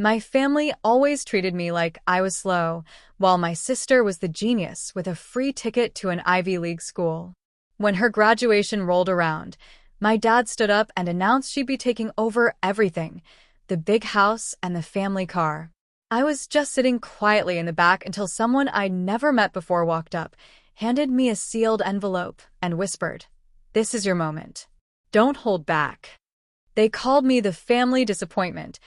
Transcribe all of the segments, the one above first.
My family always treated me like I was slow, while my sister was the genius with a free ticket to an Ivy League school. When her graduation rolled around, my dad stood up and announced she'd be taking over everything, the big house and the family car. I was just sitting quietly in the back until someone I'd never met before walked up, handed me a sealed envelope, and whispered, "This is your moment. Don't hold back." They called me the family disappointment,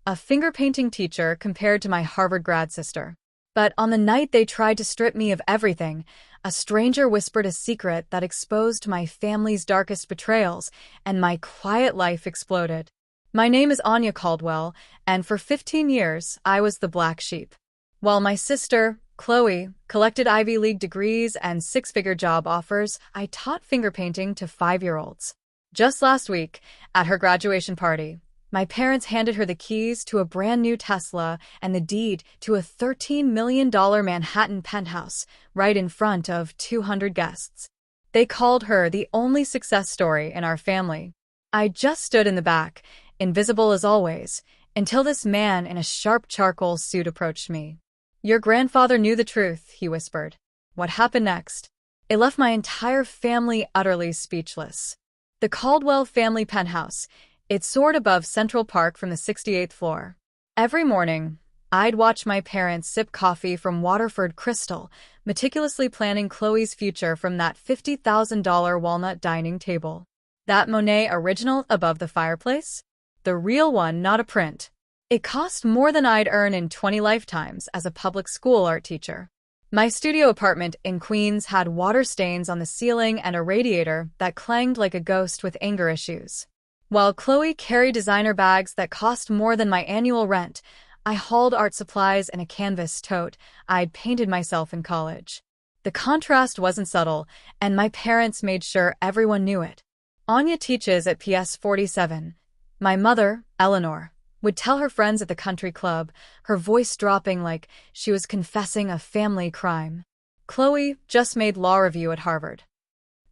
a finger-painting teacher compared to my Harvard grad sister. But on the night they tried to strip me of everything, a stranger whispered a secret that exposed my family's darkest betrayals, and my quiet life exploded. My name is Anya Caldwell, and for 15 years, I was the black sheep. While my sister, Chloe, collected Ivy League degrees and six-figure job offers, I taught finger painting to 5-year-olds. Just last week, at her graduation party, my parents handed her the keys to a brand new Tesla and the deed to a $13 million Manhattan penthouse right in front of 200 guests. They called her the only success story in our family. I just stood in the back, invisible as always, until this man in a sharp charcoal suit approached me. "Your grandfather knew the truth," he whispered. What happened next? It left my entire family utterly speechless. The Caldwell family penthouse. It soared above Central Park from the 68th floor. Every morning, I'd watch my parents sip coffee from Waterford Crystal, meticulously planning Chloe's future from that $50,000 walnut dining table. That Monet original above the fireplace? The real one, not a print. It cost more than I'd earn in 20 lifetimes as a public school art teacher. My studio apartment in Queens had water stains on the ceiling and a radiator that clanged like a ghost with anger issues. While Chloe carried designer bags that cost more than my annual rent, I hauled art supplies in a canvas tote I'd painted myself in college. The contrast wasn't subtle, and my parents made sure everyone knew it. Anya teaches at PS 47. My mother, Eleanor, would tell her friends at the country club, her voice dropping like she was confessing a family crime. Chloe just made law review at Harvard.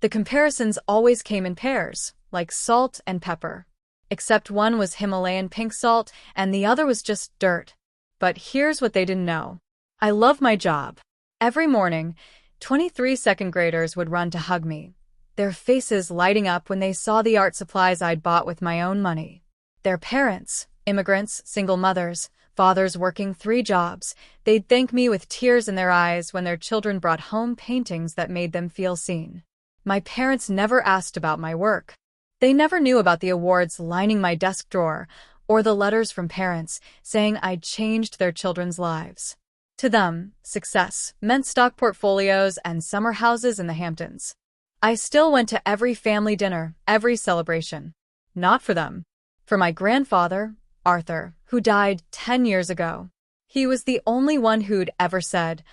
The comparisons always came in pairs, like salt and pepper. Except one was Himalayan pink salt and the other was just dirt. But here's what they didn't know. I love my job. Every morning, 23 second graders would run to hug me, their faces lighting up when they saw the art supplies I'd bought with my own money. Their parents, immigrants, single mothers, fathers working 3 jobs, they'd thank me with tears in their eyes when their children brought home paintings that made them feel seen. My parents never asked about my work. They never knew about the awards lining my desk drawer or the letters from parents saying I'd changed their children's lives. To them, success meant stock portfolios and summer houses in the Hamptons. I still went to every family dinner, every celebration. Not for them. For my grandfather, Arthur, who died 10 years ago. He was the only one who'd ever said,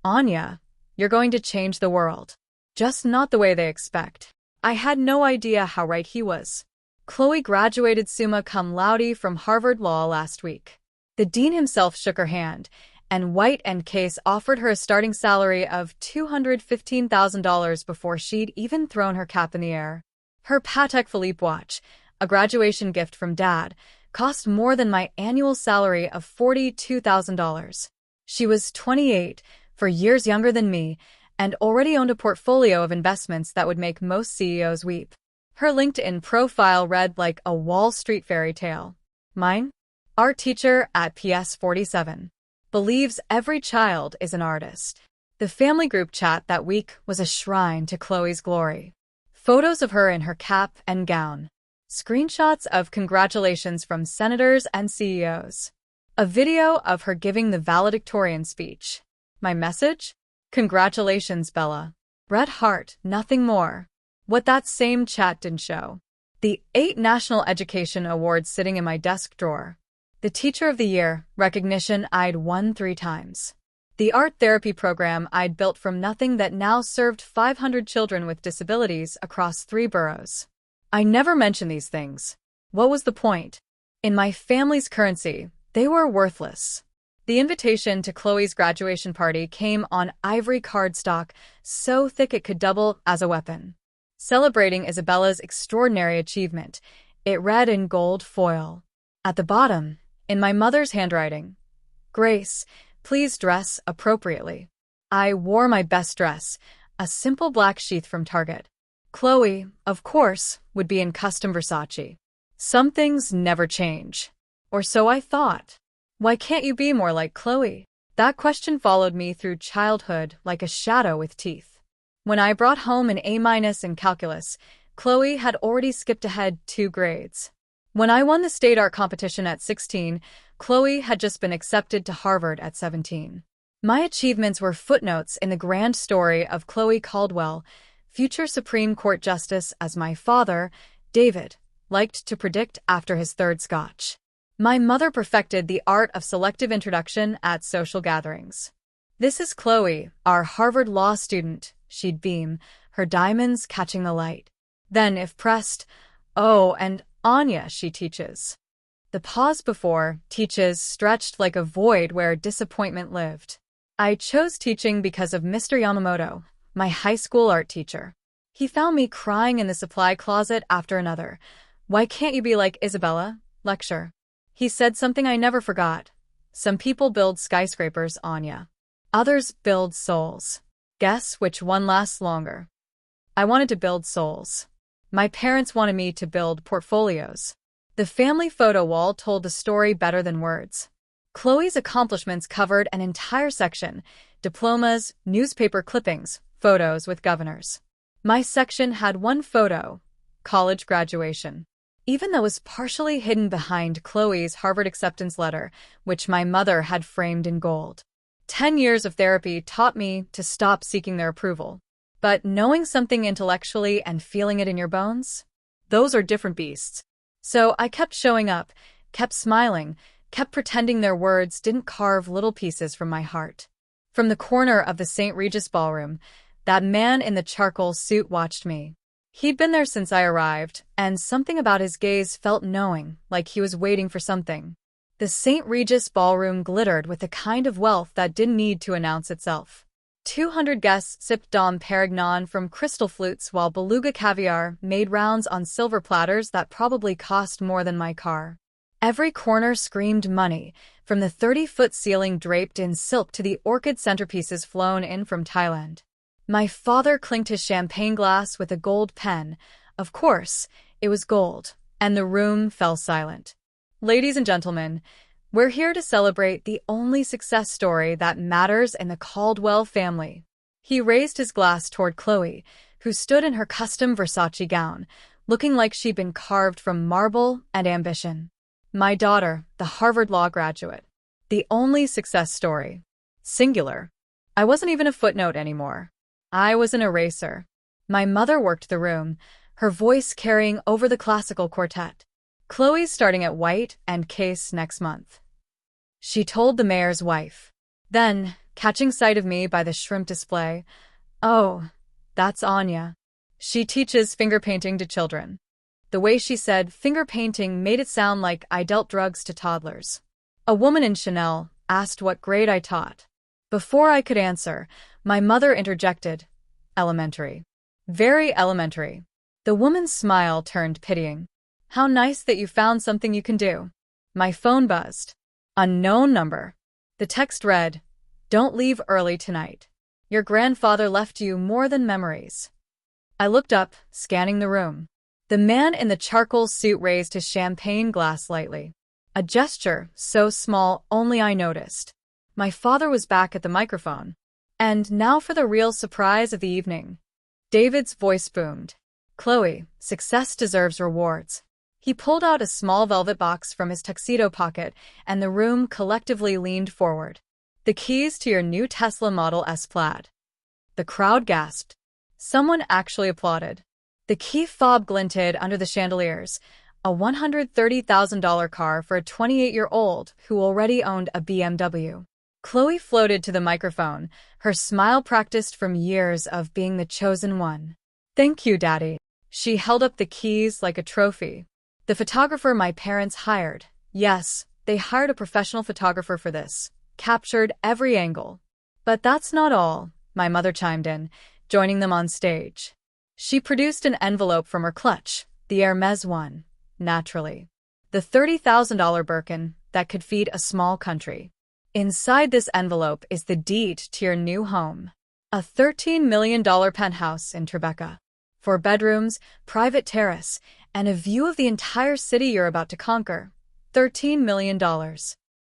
"Anya, you're going to change the world. Just not the way they expect." I had no idea how right he was. Chloe graduated summa cum laude from Harvard Law last week. The dean himself shook her hand, and White and Case offered her a starting salary of $215,000 before she'd even thrown her cap in the air. Her Patek Philippe watch, a graduation gift from Dad, cost more than my annual salary of $42,000. She was 28, 4 years younger than me, and already owned a portfolio of investments that would make most CEOs weep. Her LinkedIn profile read like a Wall Street fairy tale. Mine? Art teacher at PS 47. Believes every child is an artist. The family group chat that week was a shrine to Chloe's glory. Photos of her in her cap and gown. Screenshots of congratulations from senators and CEOs. A video of her giving the valedictorian speech. My message? Congratulations, Bella. Red heart, nothing more. What that same chat didn't show. The 8 National Education Awards sitting in my desk drawer. The Teacher of the Year recognition I'd won 3 times. The art therapy program I'd built from nothing that now served 500 children with disabilities across 3 boroughs. I never mentioned these things. What was the point? In my family's currency, they were worthless. The invitation to Chloe's graduation party came on ivory cardstock, so thick it could double as a weapon. Celebrating Isabella's extraordinary achievement, it read in gold foil. At the bottom, In my mother's handwriting. Grace, please dress appropriately. I wore my best dress, a simple black sheath from Target. Chloe, of course, would be in custom Versace. Some things never change. Or so I thought. Why can't you be more like Chloe? That question followed me through childhood like a shadow with teeth. When I brought home an A- in calculus, Chloe had already skipped ahead 2 grades. When I won the state art competition at 16, Chloe had just been accepted to Harvard at 17. My achievements were footnotes in the grand story of Chloe Caldwell, future Supreme Court Justice, as my father, David, liked to predict after his 3rd scotch. My mother perfected the art of selective introduction at social gatherings. This is Chloe, our Harvard law student, she'd beam, her diamonds catching the light. Then, if pressed, oh, and Anya, she teaches. The pause before teaches stretched like a void where disappointment lived. I chose teaching because of Mr. Yamamoto, my high school art teacher. He found me crying in the supply closet after another. "Why can't you be like Isabella?" lecture. He said something I never forgot. Some people build skyscrapers, Anya. Others build souls. Guess which one lasts longer? I wanted to build souls. My parents wanted me to build portfolios. The family photo wall told the story better than words. Chloe's accomplishments covered an entire section: diplomas, newspaper clippings, photos with governors. My section had one photo: college graduation. Even though it was partially hidden behind Chloe's Harvard acceptance letter, which my mother had framed in gold. 10 years of therapy taught me to stop seeking their approval. But knowing something intellectually and feeling it in your bones? Those are different beasts. So I kept showing up, kept smiling, kept pretending their words didn't carve little pieces from my heart. From the corner of the St. Regis ballroom, that man in the charcoal suit watched me. He'd been there since I arrived, and something about his gaze felt knowing, like he was waiting for something. The St. Regis ballroom glittered with the kind of wealth that didn't need to announce itself. 200 guests sipped Dom Perignon from crystal flutes while beluga caviar made rounds on silver platters that probably cost more than my car. Every corner screamed money, from the 30-foot ceiling draped in silk to the orchid centerpieces flown in from Thailand. My father clinked his champagne glass with a gold pen. Of course, it was gold, and the room fell silent. Ladies and gentlemen, we're here to celebrate the only success story that matters in the Caldwell family. He raised his glass toward Chloe, who stood in her custom Versace gown, looking like she'd been carved from marble and ambition. My daughter, the Harvard law graduate. The only success story. Singular. I wasn't even a footnote anymore. I was an eraser. My mother worked the room, her voice carrying over the classical quartet. "Chloe's starting at White and Case next month," she told the mayor's wife. Then, catching sight of me by the shrimp display, "Oh, that's Anya. She teaches finger painting to children." The way she said finger painting made it sound like I dealt drugs to toddlers. A woman in Chanel asked what grade I taught. Before I could answer, my mother interjected, "Elementary." "Very elementary." The woman's smile turned pitying. "How nice that you found something you can do." My phone buzzed. Unknown number. The text read, "Don't leave early tonight. Your grandfather left you more than memories." I looked up, scanning the room. The man in the charcoal suit raised his champagne glass lightly. A gesture so small only I noticed. My father was back at the microphone. And now for the real surprise of the evening. David's voice boomed. "Chloe, success deserves rewards." He pulled out a small velvet box from his tuxedo pocket, and the room collectively leaned forward. "The keys to your new Tesla Model S Plaid." The crowd gasped. Someone actually applauded. The key fob glinted under the chandeliers, a $130,000 car for a 28-year-old who already owned a BMW. Chloe floated to the microphone, her smile practiced from years of being the chosen one. "Thank you, Daddy." She held up the keys like a trophy. "The photographer my parents hired," yes, they hired a professional photographer for this, captured every angle. "But that's not all," my mother chimed in, joining them on stage. She produced an envelope from her clutch, the Hermes one, naturally. The $30,000 Birkin, that could feed a small country. Inside this envelope is the deed to your new home. A $13 million penthouse in Tribeca. 4 bedrooms, private terrace, and a view of the entire city you're about to conquer. $13 million.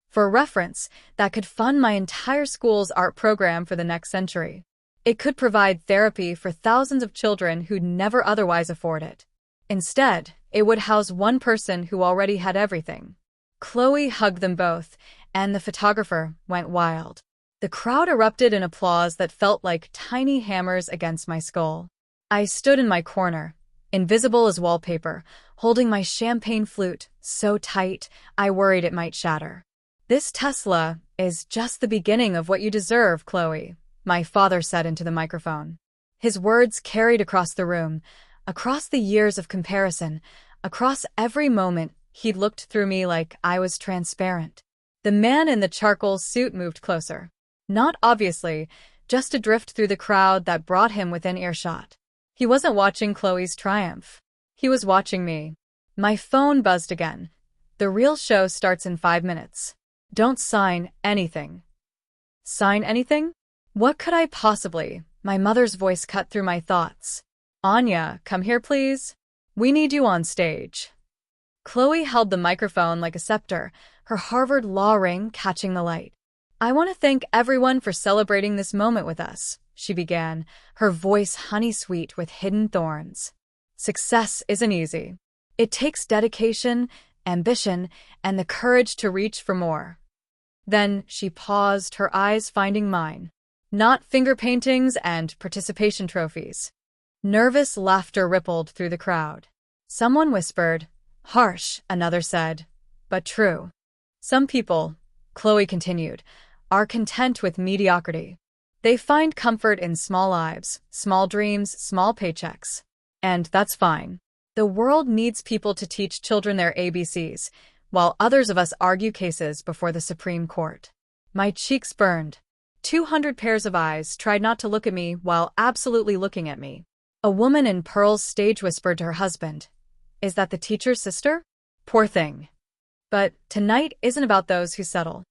For reference, that could fund my entire school's art program for the next century. It could provide therapy for thousands of children who'd never otherwise afford it. Instead, it would house one person who already had everything. Chloe hugged them both, and the photographer went wild. The crowd erupted in applause that felt like tiny hammers against my skull. I stood in my corner, invisible as wallpaper, holding my champagne flute so tight I worried it might shatter. "This Tesla is just the beginning of what you deserve, Chloe," my father said into the microphone. His words carried across the room, across the years of comparison, across every moment he'd looked through me like I was transparent. The man in the charcoal suit moved closer. Not obviously, just to drift through the crowd that brought him within earshot. He wasn't watching Chloe's triumph. He was watching me. My phone buzzed again. "The real show starts in 5 minutes. Don't sign anything." Sign anything? What could I possibly? My mother's voice cut through my thoughts. "Anya, come here please. We need you on stage." Chloe held the microphone like a scepter, her Harvard law ring catching the light. "I want to thank everyone for celebrating this moment with us," she began, her voice honey-sweet with hidden thorns. "Success isn't easy. It takes dedication, ambition, and the courage to reach for more." Then she paused, her eyes finding mine. "Not finger paintings and participation trophies." Nervous laughter rippled through the crowd. Someone whispered, "Harsh," another said, "but true." "Some people," Chloe continued, "are content with mediocrity. They find comfort in small lives, small dreams, small paychecks. And that's fine. The world needs people to teach children their ABCs, while others of us argue cases before the Supreme Court." My cheeks burned. 200 pairs of eyes tried not to look at me while absolutely looking at me. A woman in pearls stage whispered to her husband, "Is that the teacher's sister? Poor thing." But tonight isn't about those who settle.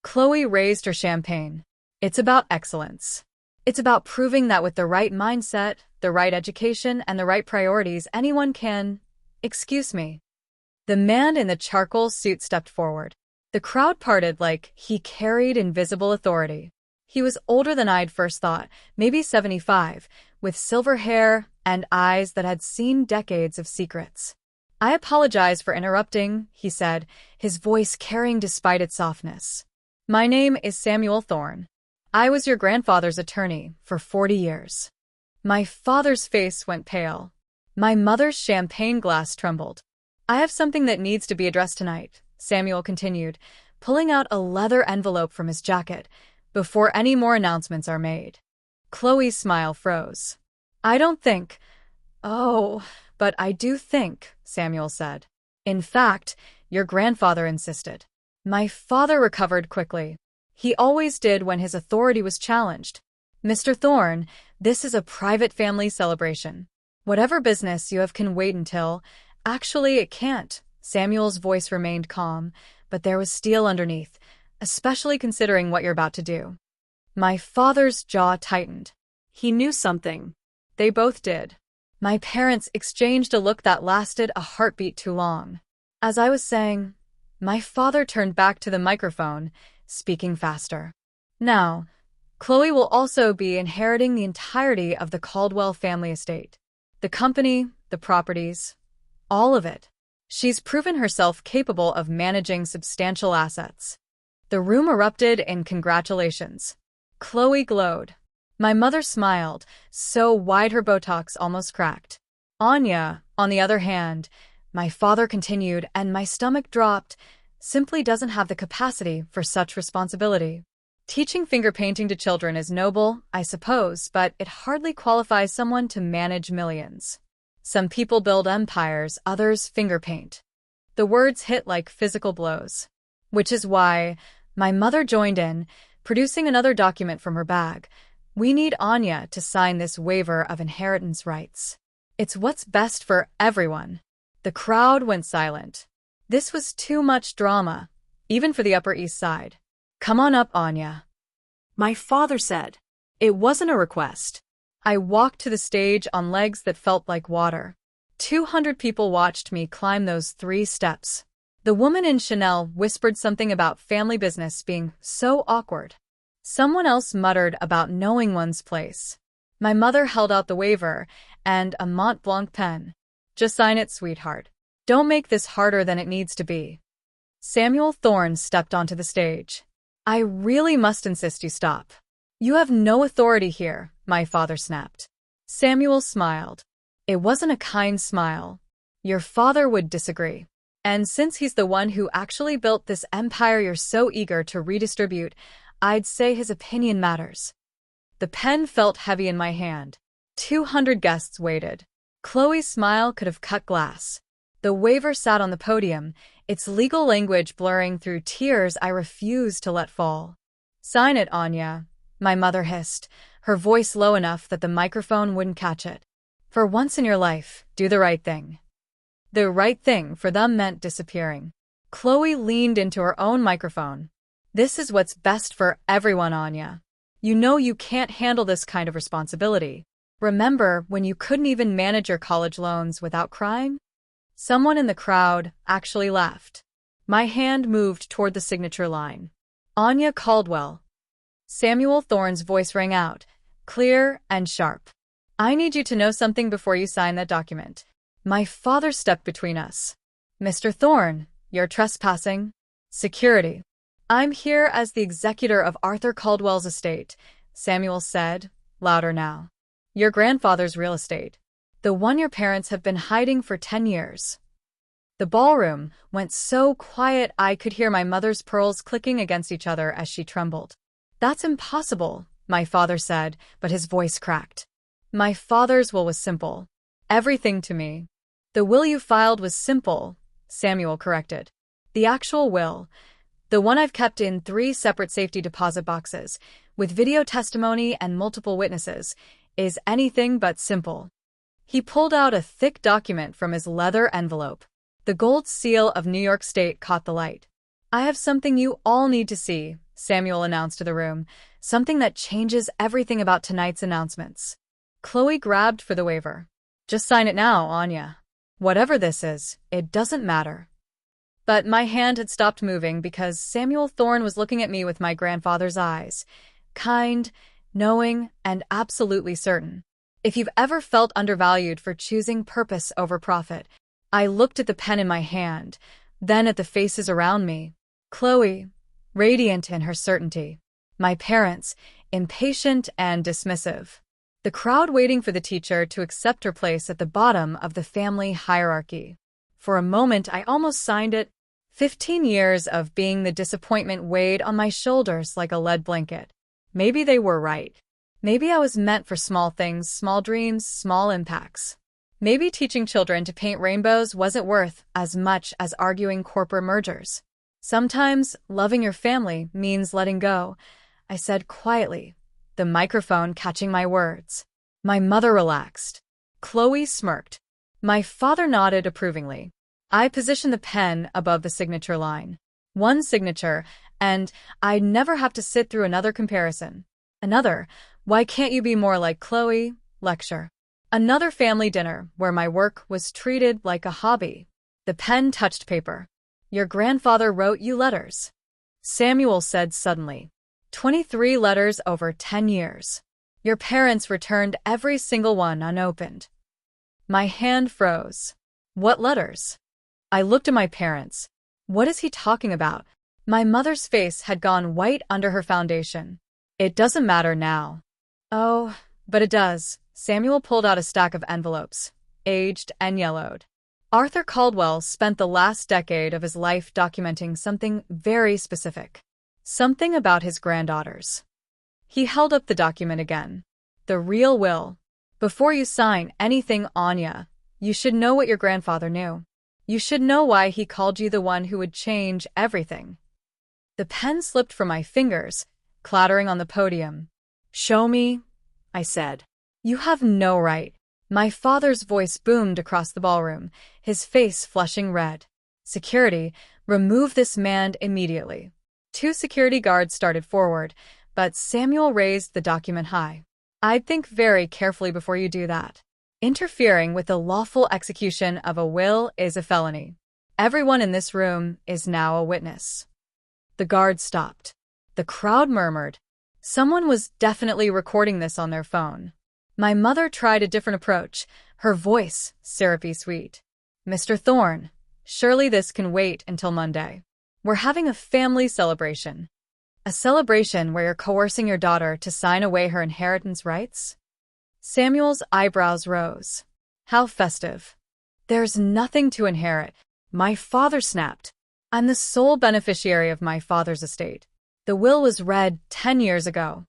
Chloe raised her champagne. It's about excellence. It's about proving that with the right mindset, the right education, and the right priorities, anyone can... Excuse me. The man in the charcoal suit stepped forward. The crowd parted like he carried invisible authority. He was older than I'd first thought, maybe 75, with silver hair and eyes that had seen decades of secrets. "I apologize for interrupting," he said, his voice carrying despite its softness. "My name is Samuel Thorne. I was your grandfather's attorney for 40 years. My father's face went pale. My mother's champagne glass trembled. "I have something that needs to be addressed tonight," Samuel continued, pulling out a leather envelope from his jacket, "before any more announcements are made." Chloe's smile froze. "I don't think..." "Oh, but I do think," Samuel said. "In fact, your grandfather insisted." My father recovered quickly. He always did when his authority was challenged. "Mr. Thorne, this is a private family celebration. Whatever business you have can wait until..." "Actually, it can't." Samuel's voice remained calm, but there was steel underneath, especially considering what you're about to do. My father's jaw tightened. He knew something. They both did. My parents exchanged a look that lasted a heartbeat too long. As I was saying, my father turned back to the microphone, speaking faster. "Now, Chloe will also be inheriting the entirety of the Caldwell family estate. The company, the properties, all of it. She's proven herself capable of managing substantial assets." The room erupted in congratulations. Chloe glowed. My mother smiled, so wide her Botox almost cracked. "Anya, on the other hand," my father continued, and my stomach dropped, "simply doesn't have the capacity for such responsibility. Teaching finger painting to children is noble, I suppose, but it hardly qualifies someone to manage millions. Some people build empires, others finger paint." The words hit like physical blows. Which is why my mother joined in, producing another document from her bag. "We need Anya to sign this waiver of inheritance rights. It's what's best for everyone." The crowd went silent. This was too much drama. even for the Upper East Side. Come on up, Anya, my father said. It wasn't a request. I walked to the stage on legs that felt like water. 200 people watched me climb those 3 steps. The woman in Chanel whispered something about family business being so awkward. Someone else muttered about knowing one's place. My mother held out the waiver and a Mont Blanc pen. Just sign it, sweetheart. Don't make this harder than it needs to be. Samuel Thorne stepped onto the stage. I really must insist you stop. You have no authority here, my father snapped. Samuel smiled. It wasn't a kind smile. Your father would disagree. And since he's the one who actually built this empire you're so eager to redistribute, I'd say his opinion matters. The pen felt heavy in my hand. 200 guests waited. Chloe's smile could have cut glass. The waiver sat on the podium, its legal language blurring through tears I refused to let fall. Sign it, Anya, my mother hissed, her voice low enough that the microphone wouldn't catch it. For once in your life, do the right thing. The right thing for them meant disappearing. Chloe leaned into her own microphone. This is what's best for everyone, Anya. You know you can't handle this kind of responsibility. Remember when you couldn't even manage your college loans without crying? Someone in the crowd actually laughed. My hand moved toward the signature line. Anya Caldwell. Samuel Thorne's voice rang out, clear and sharp. I need you to know something before you sign that document. My father stepped between us. Mr. Thorne, you're trespassing. Security. I'm here as the executor of Arthur Caldwell's estate, Samuel said, louder now. Your grandfather's real estate. The one your parents have been hiding for 10 years. The ballroom went so quiet I could hear my mother's pearls clicking against each other as she trembled. That's impossible, my father said, but his voice cracked. My father's will was simple. Everything to me. The will you filed was simple, Samuel corrected. The actual will, the one I've kept in 3 separate safety deposit boxes, with video testimony and multiple witnesses, is anything but simple. He pulled out a thick document from his leather envelope. The gold seal of New York State caught the light. I have something you all need to see, Samuel announced to the room, something that changes everything about tonight's announcements. Chloe grabbed for the waiver. Just sign it now, Anya. Whatever this is, it doesn't matter. But my hand had stopped moving because Samuel Thorne was looking at me with my grandfather's eyes. Kind, knowing, and absolutely certain. If you've ever felt undervalued for choosing purpose over profit, I looked at the pen in my hand, then at the faces around me. Chloe, radiant in her certainty. My parents, impatient and dismissive. The crowd waiting for the teacher to accept her place at the bottom of the family hierarchy. For a moment, I almost signed it. 15 years of being the disappointment weighed on my shoulders like a lead blanket. Maybe they were right. Maybe I was meant for small things, small dreams, small impacts. Maybe teaching children to paint rainbows wasn't worth as much as arguing corporate mergers. Sometimes loving your family means letting go, I said quietly, the microphone catching my words. My mother relaxed. Chloe smirked. My father nodded approvingly. I positioned the pen above the signature line. One signature, and I'd never have to sit through another comparison. Another, why can't you be more like Chloe? Lecture. Another family dinner where my work was treated like a hobby. The pen touched paper. Your grandfather wrote you letters, Samuel said suddenly. 23 letters over 10 years. Your parents returned every single one unopened. My hand froze. What letters? I looked at my parents. What is he talking about? My mother's face had gone white under her foundation. It doesn't matter now. Oh, but it does. Samuel pulled out a stack of envelopes, aged and yellowed. Arthur Caldwell spent the last decade of his life documenting something very specific. Something about his granddaughters. He held up the document again. The real will. Before you sign anything, Anya, you should know what your grandfather knew. You should know why he called you the one who would change everything. The pen slipped from my fingers, clattering on the podium. Show me, I said. You have no right. My father's voice boomed across the ballroom, his face flushing red. Security, Remove this man immediately. 2 security guards started forward, but Samuel raised the document high. I'd think very carefully before you do that. Interfering with the lawful execution of a will is a felony. Everyone in this room is now a witness. The guards stopped. The crowd murmured. Someone was definitely recording this on their phone. My mother tried a different approach, her voice syrupy sweet. Mr. Thorne, surely this can wait until Monday. We're having a family celebration. A celebration where you're coercing your daughter to sign away her inheritance rights? Samuel's eyebrows rose. How festive. There's nothing to inherit. My father snapped. I'm the sole beneficiary of my father's estate. The will was read 10 years ago.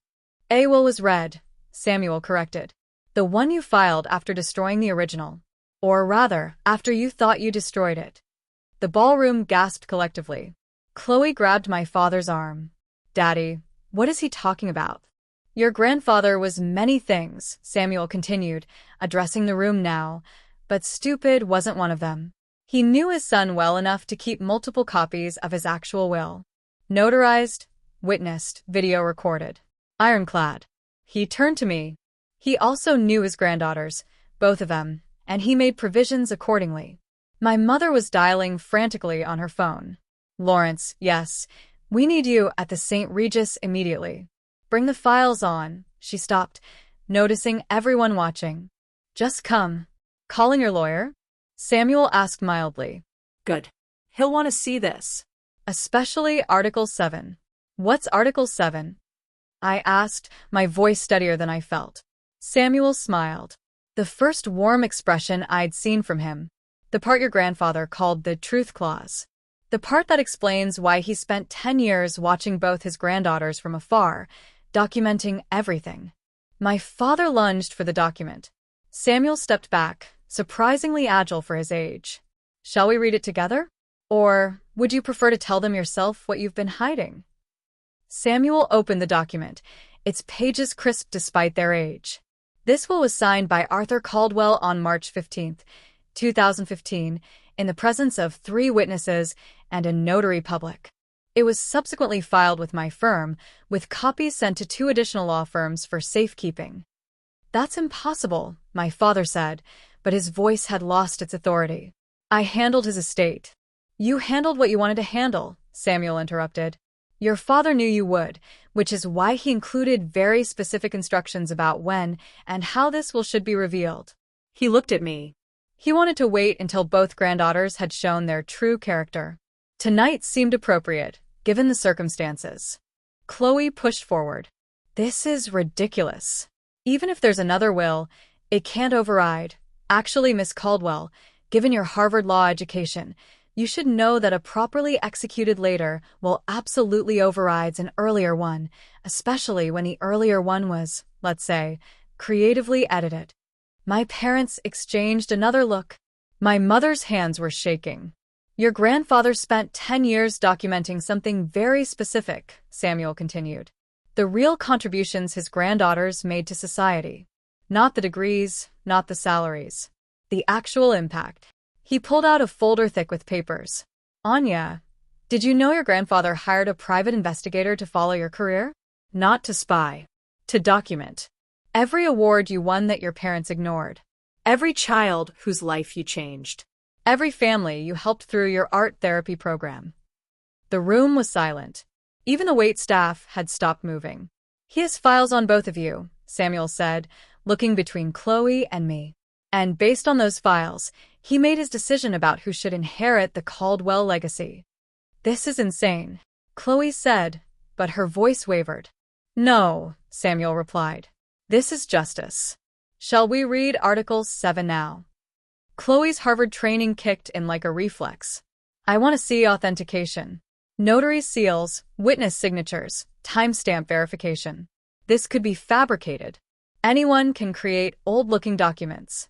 A will was read, Samuel corrected. The one you filed after destroying the original. Or rather, after you thought you destroyed it. The ballroom gasped collectively. Chloe grabbed my father's arm. Daddy, what is he talking about? Your grandfather was many things, Samuel continued, addressing the room now, but stupid wasn't one of them. He knew his son well enough to keep multiple copies of his actual will. Notarized, witnessed, video recorded. Ironclad. He turned to me. He also knew his granddaughters, both of them, and he made provisions accordingly. My mother was dialing frantically on her phone. Lawrence, yes, we need you at the St. Regis immediately. Bring the files on, she stopped, noticing everyone watching. Just come. Calling your lawyer? Samuel asked mildly. Good. He'll want to see this. Especially Article 7. What's Article 7? I asked, my voice steadier than I felt. Samuel smiled. The first warm expression I'd seen from him. The part your grandfather called the truth clause. The part that explains why he spent 10 years watching both his granddaughters from afar, documenting everything. My father lunged for the document. Samuel stepped back, surprisingly agile for his age. Shall we read it together? Or would you prefer to tell them yourself what you've been hiding? Samuel opened the document, its pages crisp despite their age. This will was signed by Arthur Caldwell on March 15, 2015, in the presence of 3 witnesses and a notary public. It was subsequently filed with my firm, with copies sent to 2 additional law firms for safekeeping. That's impossible, my father said, but his voice had lost its authority. I handled his estate. You handled what you wanted to handle, Samuel interrupted. Your father knew you would, which is why he included very specific instructions about when and how this will should be revealed. He looked at me. He wanted to wait until both granddaughters had shown their true character. Tonight seemed appropriate, given the circumstances. Chloe pushed forward. This is ridiculous. Even if there's another will, it can't override. Actually, Miss Caldwell, given your Harvard law education, you should know that a properly executed later will absolutely overrides an earlier one, especially when the earlier one was, let's say, creatively edited. My parents exchanged another look. My mother's hands were shaking. Your grandfather spent 10 years documenting something very specific, Samuel continued. The real contributions his granddaughters made to society. Not the degrees, not the salaries. The actual impact. He pulled out a folder thick with papers. Anya, did you know your grandfather hired a private investigator to follow your career? Not to spy. To document. Every award you won that your parents ignored. Every child whose life you changed. Every family you helped through your art therapy program. The room was silent. Even the wait staff had stopped moving. He has files on both of you, Samuel said, looking between Chloe and me. And based on those files, he made his decision about who should inherit the Caldwell legacy. This is insane, Chloe said, but her voice wavered. No, Samuel replied. This is justice. Shall we read Article 7 now? Chloe's Harvard training kicked in like a reflex. I want to see authentication. Notary seals, witness signatures, timestamp verification. This could be fabricated. Anyone can create old-looking documents.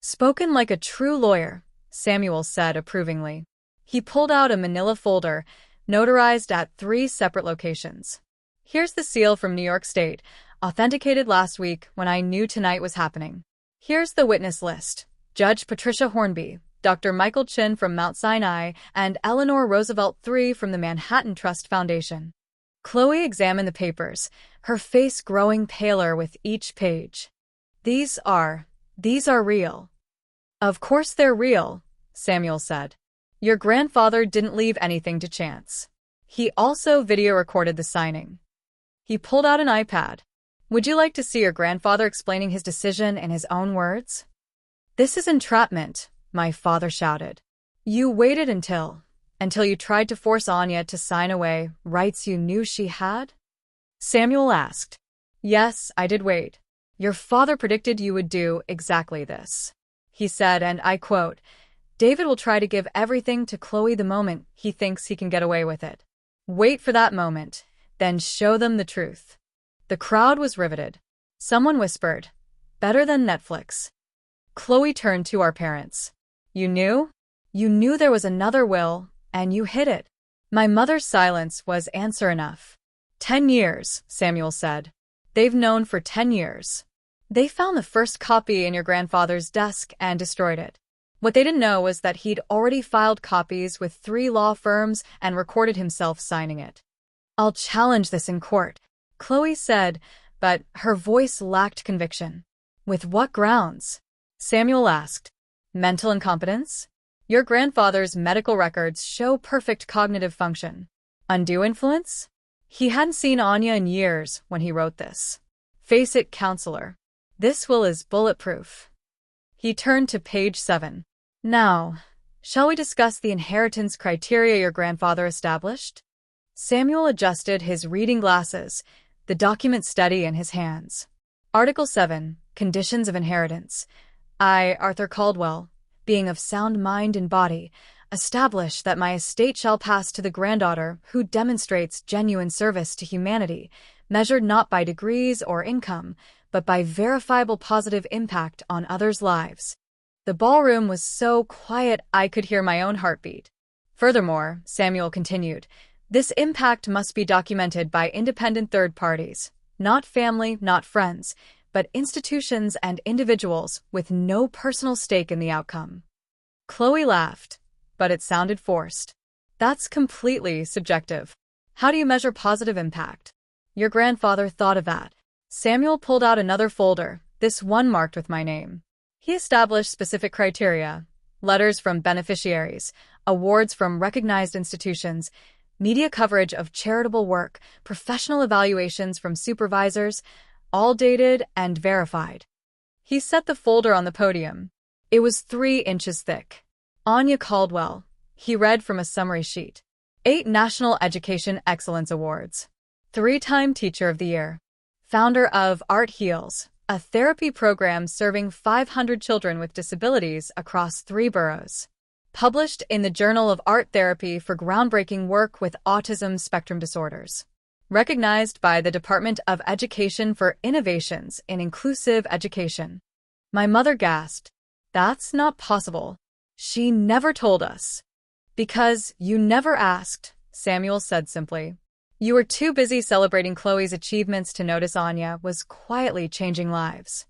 Spoken like a true lawyer, Samuel said approvingly. He pulled out a manila folder, notarized at 3 separate locations. Here's the seal from New York State, authenticated last week when I knew tonight was happening. Here's the witness list. Judge Patricia Hornby, Dr. Michael Chin from Mount Sinai, and Eleanor Roosevelt III from the Manhattan Trust Foundation. Chloe examined the papers, her face growing paler with each page. These are real. Of course they're real, Samuel said. Your grandfather didn't leave anything to chance. He also video recorded the signing. He pulled out an iPad. Would you like to see your grandfather explaining his decision in his own words? This is entrapment, my father shouted. You waited until you tried to force Anya to sign away rights you knew she had? Samuel asked. Yes, I did wait. Your father predicted you would do exactly this. He said, and I quote, David will try to give everything to Chloe the moment he thinks he can get away with it. Wait for that moment, then show them the truth. The crowd was riveted. Someone whispered, better than Netflix. Chloe turned to our parents. You knew? You knew there was another will, and you hid it. My mother's silence was answer enough. 10 years, Samuel said. They've known for 10 years. They found the first copy in your grandfather's desk and destroyed it. What they didn't know was that he'd already filed copies with 3 law firms and recorded himself signing it. I'll challenge this in court, Chloe said, but her voice lacked conviction. With what grounds? Samuel asked. Mental incompetence? Your grandfather's medical records show perfect cognitive function. Undue influence? He hadn't seen Anya in years when he wrote this. Face it, counselor. This will is bulletproof. He turned to page 7. Now, shall we discuss the inheritance criteria your grandfather established? Samuel adjusted his reading glasses, the document steady in his hands. Article 7, Conditions of Inheritance. I, Arthur Caldwell, being of sound mind and body, establish that my estate shall pass to the granddaughter who demonstrates genuine service to humanity, measured not by degrees or income, but by verifiable positive impact on others' lives. The ballroom was so quiet I could hear my own heartbeat. Furthermore, Samuel continued, this impact must be documented by independent third parties, not family, not friends, but institutions and individuals with no personal stake in the outcome. Chloe laughed, but it sounded forced. That's completely subjective. How do you measure positive impact? Your grandfather thought of that. Samuel pulled out another folder, this one marked with my name. He established specific criteria: letters from beneficiaries, awards from recognized institutions, media coverage of charitable work, professional evaluations from supervisors, all dated and verified. He set the folder on the podium. It was 3 inches thick. Anya Caldwell, he read from a summary sheet. 8 National Education Excellence Awards. 3-time Teacher of the Year. Founder of Art Heals, a therapy program serving 500 children with disabilities across 3 boroughs. Published in the Journal of Art Therapy for groundbreaking work with autism spectrum disorders. Recognized by the Department of Education for innovations in inclusive education. My mother gasped. That's not possible. She never told us. Because you never asked, Samuel said simply. You were too busy celebrating Chloe's achievements to notice Anya was quietly changing lives.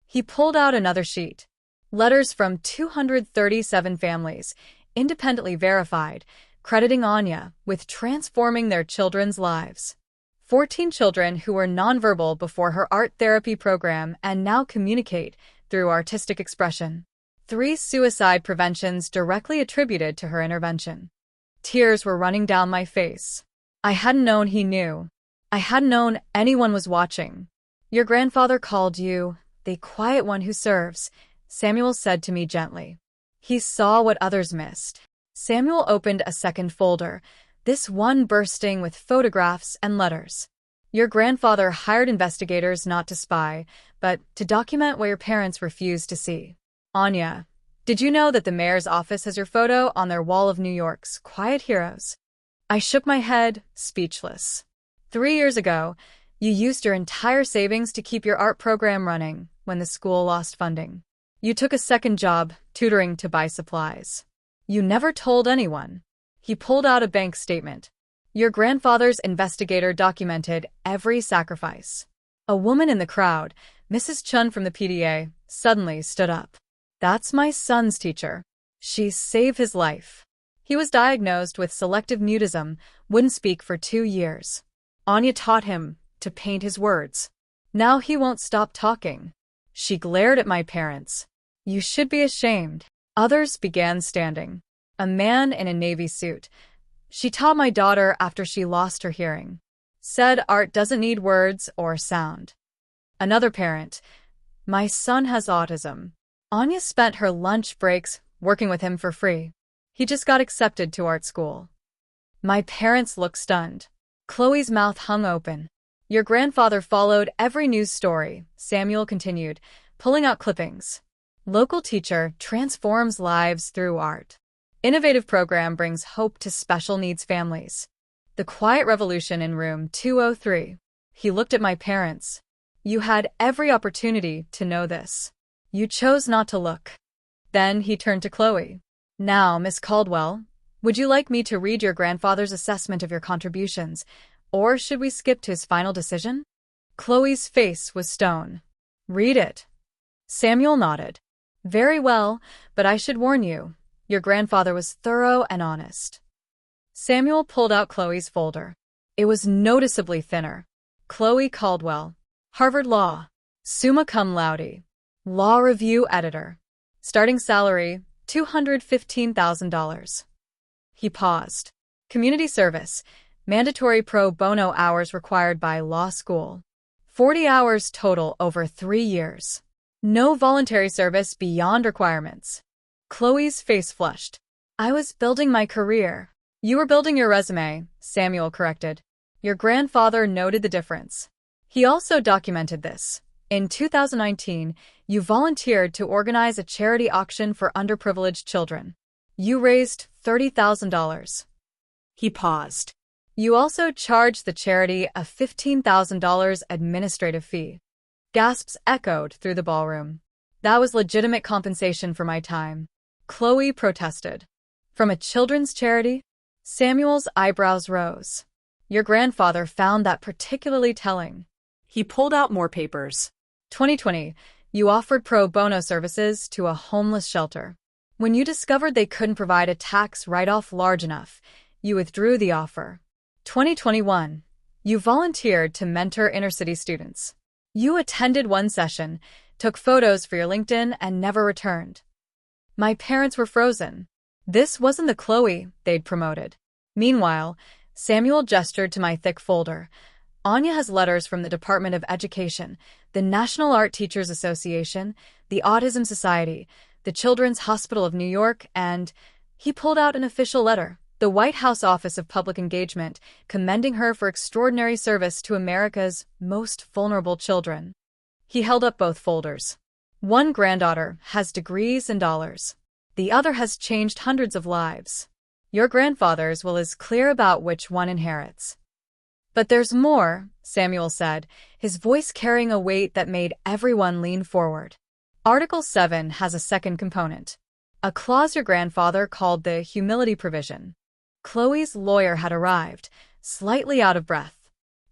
He pulled out another sheet. Letters from 237 families, independently verified, crediting Anya with transforming their children's lives. 14 children who were nonverbal before her art therapy program and now communicate through artistic expression. 3 suicide preventions directly attributed to her intervention. Tears were running down my face. I hadn't known he knew. I hadn't known anyone was watching. Your grandfather called you the quiet one who serves, Samuel said to me gently. He saw what others missed. Samuel opened a second folder, this one bursting with photographs and letters. Your grandfather hired investigators not to spy, but to document what your parents refused to see. Anya, did you know that the mayor's office has your photo on their wall of New York's quiet heroes? I shook my head, speechless. 3 years ago, you used your entire savings to keep your art program running when the school lost funding. You took a second job, tutoring to buy supplies. You never told anyone. He pulled out a bank statement. Your grandfather's investigator documented every sacrifice. A woman in the crowd, Mrs. Chun from the PDA, suddenly stood up. That's my son's teacher. She saved his life. He was diagnosed with selective mutism, wouldn't speak for 2 years. Anya taught him to paint his words. Now he won't stop talking. She glared at my parents. You should be ashamed. Others began standing. A man in a navy suit. She taught my daughter after she lost her hearing. Said art doesn't need words or sound. Another parent. My son has autism. Anya spent her lunch breaks working with him for free. He just got accepted to art school. My parents looked stunned. Chloe's mouth hung open. Your grandfather followed every news story, Samuel continued, pulling out clippings. Local teacher transforms lives through art. Innovative program brings hope to special needs families. The quiet revolution in room 203. He looked at my parents. You had every opportunity to know this. You chose not to look. Then he turned to Chloe. Now, Miss Caldwell, would you like me to read your grandfather's assessment of your contributions, or should we skip to his final decision? Chloe's face was stone. Read it. Samuel nodded. Very well, but I should warn you, your grandfather was thorough and honest. Samuel pulled out Chloe's folder. It was noticeably thinner. Chloe Caldwell, Harvard Law, summa cum laude, Law Review Editor. Starting salary, $215,000. He paused. Community service, mandatory pro bono hours required by law school. 40 hours total over 3 years. No voluntary service beyond requirements. Chloe's face flushed. I was building my career. You were building your resume, Samuel corrected. Your grandfather noted the difference. He also documented this. In 2019, you volunteered to organize a charity auction for underprivileged children. You raised $30,000. He paused. You also charged the charity a $15,000 administrative fee. Gasps echoed through the ballroom. That was legitimate compensation for my time. Chloe protested. From a children's charity? Samuel's eyebrows rose. Your grandfather found that particularly telling. He pulled out more papers. 2020, you offered pro bono services to a homeless shelter. When you discovered they couldn't provide a tax write-off large enough, you withdrew the offer. 2021, you volunteered to mentor inner-city students. You attended one session, took photos for your LinkedIn, and never returned. My parents were frozen. This wasn't the Chloe they'd promoted. Meanwhile, Samuel gestured to my thick folder. Anya has letters from the Department of Education, the National Art Teachers Association, the Autism Society, the Children's Hospital of New York, and he pulled out an official letter, the White House Office of Public Engagement, commending her for extraordinary service to America's most vulnerable children. He held up both folders. One granddaughter has degrees and dollars. The other has changed hundreds of lives. Your grandfather's will is clear about which one inherits. But there's more, Samuel said, his voice carrying a weight that made everyone lean forward. Article 7 has a second component, a clause your grandfather called the humility provision. Chloe's lawyer had arrived, slightly out of breath.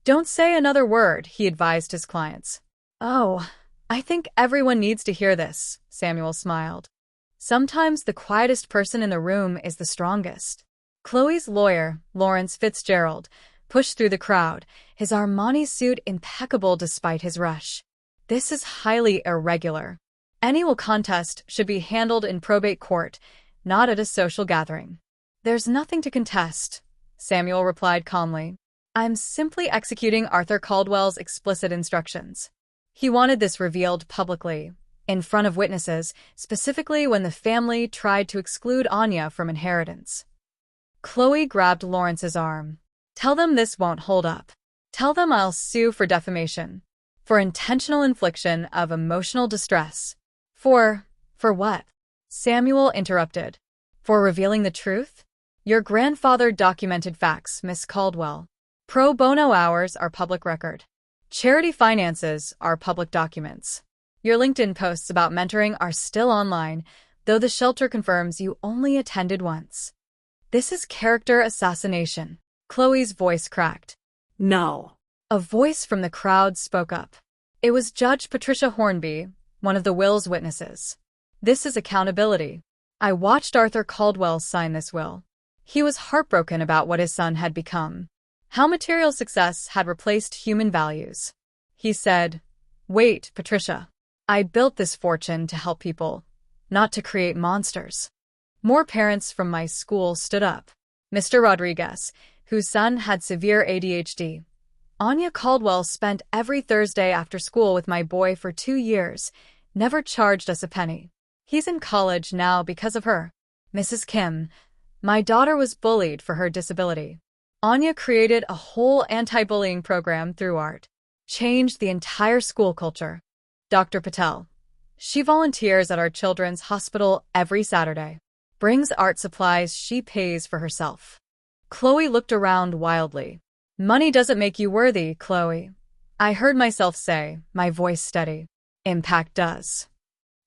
Don't say another word, he advised his clients. Oh, I think everyone needs to hear this, Samuel smiled. Sometimes the quietest person in the room is the strongest. Chloe's lawyer, Lawrence Fitzgerald, pushed through the crowd, his Armani suit impeccable despite his rush. This is highly irregular. Any will contest should be handled in probate court, not at a social gathering. There's nothing to contest, Samuel replied calmly. I'm simply executing Arthur Caldwell's explicit instructions. He wanted this revealed publicly, in front of witnesses, specifically when the family tried to exclude Anya from inheritance. Chloe grabbed Lawrence's arm. Tell them this won't hold up. Tell them I'll sue for defamation. For intentional infliction of emotional distress. For what? Samuel interrupted. For revealing the truth? Your grandfather documented facts, Miss Caldwell. Pro bono hours are public record. Charity finances are public documents. Your LinkedIn posts about mentoring are still online, though the shelter confirms you only attended once. This is character assassination. Chloe's voice cracked. No. A voice from the crowd spoke up. It was Judge Patricia Hornby, one of the will's witnesses. This is accountability. I watched Arthur Caldwell sign this will. He was heartbroken about what his son had become. How material success had replaced human values. He said, "Wait, Patricia. I built this fortune to help people, not to create monsters." More parents from my school stood up. Mr. Rodriguez, whose son had severe ADHD. Anya Caldwell spent every Thursday after school with my boy for 2 years, never charged us a penny. He's in college now because of her. Mrs. Kim, my daughter was bullied for her disability. Anya created a whole anti-bullying program through art. Changed the entire school culture. Dr. Patel. She volunteers at our children's hospital every Saturday. Brings art supplies she pays for herself. Chloe looked around wildly. Money doesn't make you worthy, Chloe. I heard myself say, my voice steady. Impact does.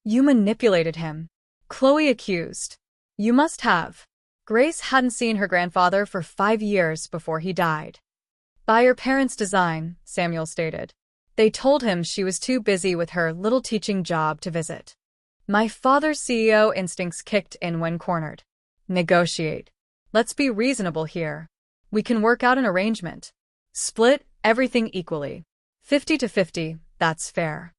You manipulated him. Chloe accused. You must have. Grace hadn't seen her grandfather for 5 years before he died. By your parents' design, Samuel stated. They told him she was too busy with her little teaching job to visit. My father's CEO instincts kicked in when cornered. Negotiate. Let's be reasonable here. We can work out an arrangement. Split everything equally. 50-50, that's fair.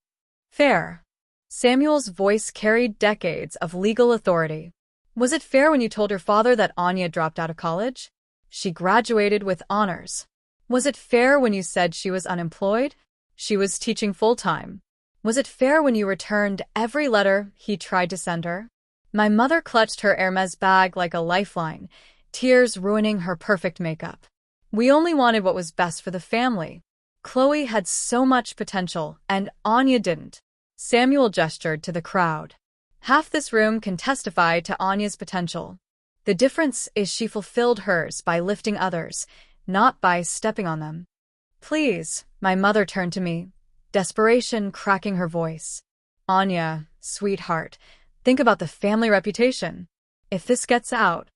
Fair. Samuel's voice carried decades of legal authority. Was it fair when you told your father that Anya dropped out of college? She graduated with honors. Was it fair when you said she was unemployed? She was teaching full-time. Was it fair when you returned every letter he tried to send her? My mother clutched her Hermes bag like a lifeline, tears ruining her perfect makeup. We only wanted what was best for the family. Chloe had so much potential, and Anya didn't. Samuel gestured to the crowd. Half this room can testify to Anya's potential. The difference is she fulfilled hers by lifting others, not by stepping on them. Please, my mother turned to me, desperation cracking her voice. Anya, sweetheart, think about the family reputation. If this gets out,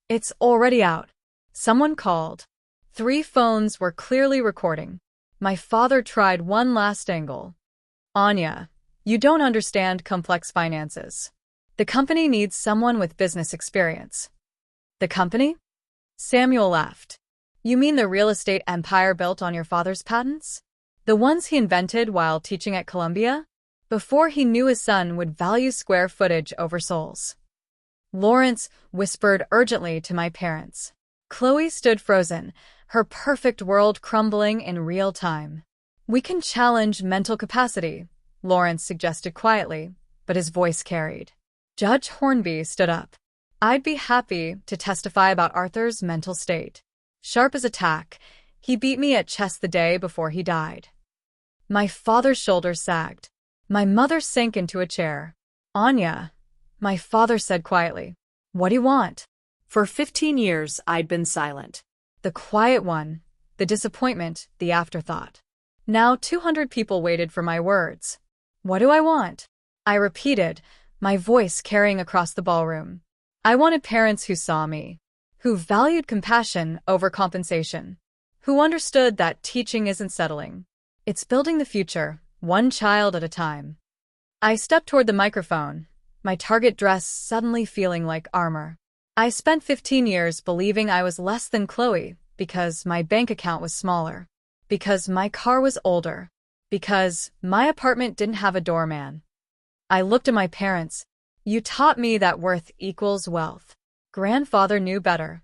it's already out. Someone called. 3 phones were clearly recording. My father tried one last angle. Anya, you don't understand complex finances. The company needs someone with business experience. The company? Samuel laughed. You mean the real estate empire built on your father's patents? The ones he invented while teaching at Columbia? Before he knew his son would value square footage over souls. Lawrence whispered urgently to my parents. Chloe stood frozen, her perfect world crumbling in real time. We can challenge mental capacity, Lawrence suggested quietly, but his voice carried. Judge Hornby stood up. I'd be happy to testify about Arthur's mental state. Sharp as a tack, he beat me at chess the day before he died. My father's shoulders sagged. My mother sank into a chair. Anya, my father said quietly. What do you want? For 15 years, I'd been silent. The quiet one, the disappointment, the afterthought. Now 200 people waited for my words. What do I want? I repeated, my voice carrying across the ballroom. I wanted parents who saw me, who valued compassion over compensation, who understood that teaching isn't settling. It's building the future, one child at a time. I stepped toward the microphone, my target dress suddenly feeling like armor. I spent 15 years believing I was less than Chloe because my bank account was smaller, because my car was older, because my apartment didn't have a doorman. I looked at my parents. You taught me that worth equals wealth. Grandfather knew better.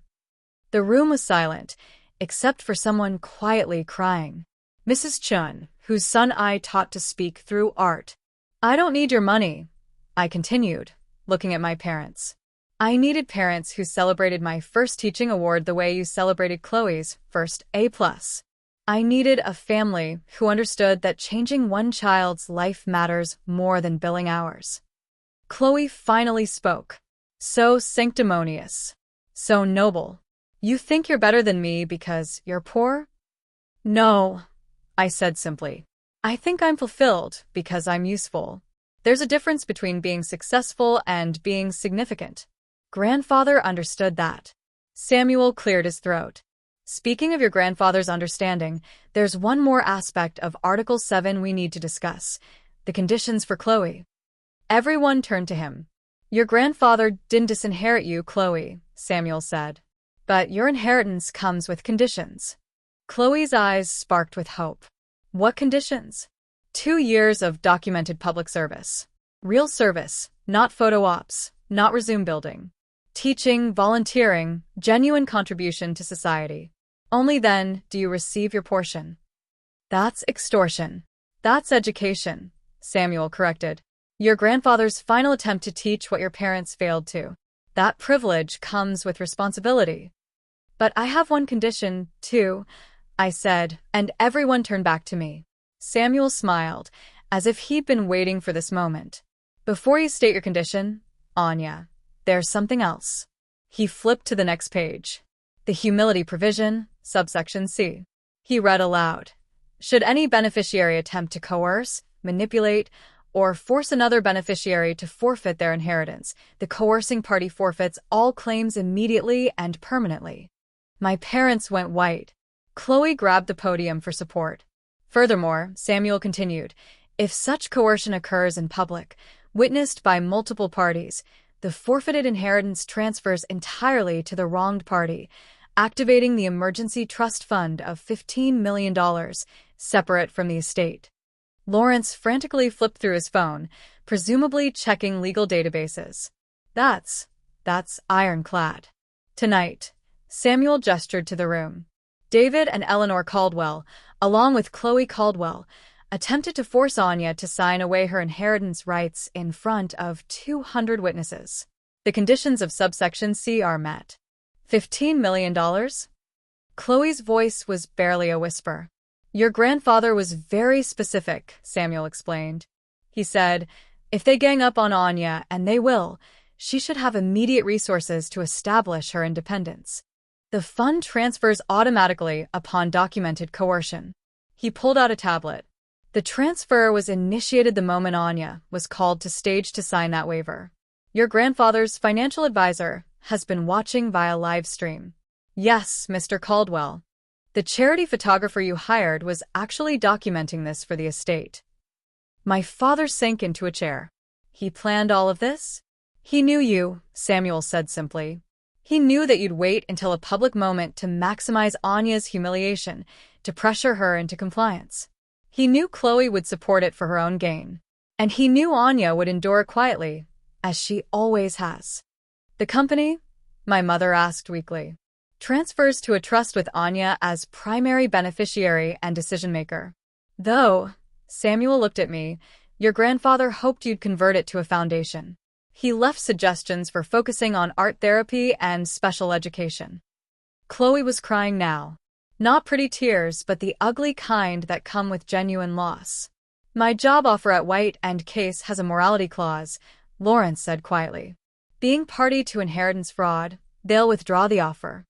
The room was silent, except for someone quietly crying. Mrs. Chun, whose son I taught to speak through art. I don't need your money, I continued, looking at my parents. I needed parents who celebrated my first teaching award the way you celebrated Chloe's first A+. I needed a family who understood that changing one child's life matters more than billing hours. Chloe finally spoke. So sanctimonious. So noble. You think you're better than me because you're poor? No, I said simply. I think I'm fulfilled because I'm useful. There's a difference between being successful and being significant. Grandfather understood that. Samuel cleared his throat. Speaking of your grandfather's understanding, there's one more aspect of Article 7 we need to discuss. The conditions for Chloe. Everyone turned to him. Your grandfather didn't disinherit you, Chloe, Samuel said. But your inheritance comes with conditions. Chloe's eyes sparked with hope. What conditions? 2 years of documented public service. Real service, not photo ops, not resume building. Teaching, volunteering, genuine contribution to society. Only then do you receive your portion. That's extortion. That's education, Samuel corrected. Your grandfather's final attempt to teach what your parents failed to. That privilege comes with responsibility. But I have one condition, too, I said, and everyone turned back to me. Samuel smiled, as if he'd been waiting for this moment. Before you state your condition, Anya, there's something else. He flipped to the next page. The humility provision, subsection C. He read aloud. Should any beneficiary attempt to coerce, manipulate, or force another beneficiary to forfeit their inheritance, the coercing party forfeits all claims immediately and permanently. My parents went white. Chloe grabbed the podium for support. Furthermore, Samuel continued, if such coercion occurs in public, witnessed by multiple parties, the forfeited inheritance transfers entirely to the wronged party, activating the emergency trust fund of $15 million, separate from the estate. Lawrence frantically flipped through his phone, presumably checking legal databases. That's ironclad. Tonight, Samuel gestured to the room. David and Eleanor Caldwell, along with Chloe Caldwell, attempted to force Anya to sign away her inheritance rights in front of 200 witnesses. The conditions of subsection C are met. $15 million? Chloe's voice was barely a whisper. Your grandfather was very specific, Samuel explained. He said, if they gang up on Anya, and they will, she should have immediate resources to establish her independence. The fund transfers automatically upon documented coercion. He pulled out a tablet. The transfer was initiated the moment Anya was called to stage to sign that waiver. Your grandfather's financial advisor has been watching via live stream. Yes, Mr. Caldwell. The charity photographer you hired was actually documenting this for the estate. My father sank into a chair. He planned all of this? He knew you, Samuel said simply. He knew that you'd wait until a public moment to maximize Anya's humiliation, to pressure her into compliance. He knew Chloe would support it for her own gain. And he knew Anya would endure quietly, as she always has. The company? My mother asked weakly. Transfers to a trust with Anya as primary beneficiary and decision-maker. Though, Samuel looked at me, your grandfather hoped you'd convert it to a foundation. He left suggestions for focusing on art therapy and special education. Chloe was crying now. Not pretty tears, but the ugly kind that come with genuine loss. My job offer at White & Case has a morality clause, Lawrence said quietly. Being party to inheritance fraud, they'll withdraw the offer.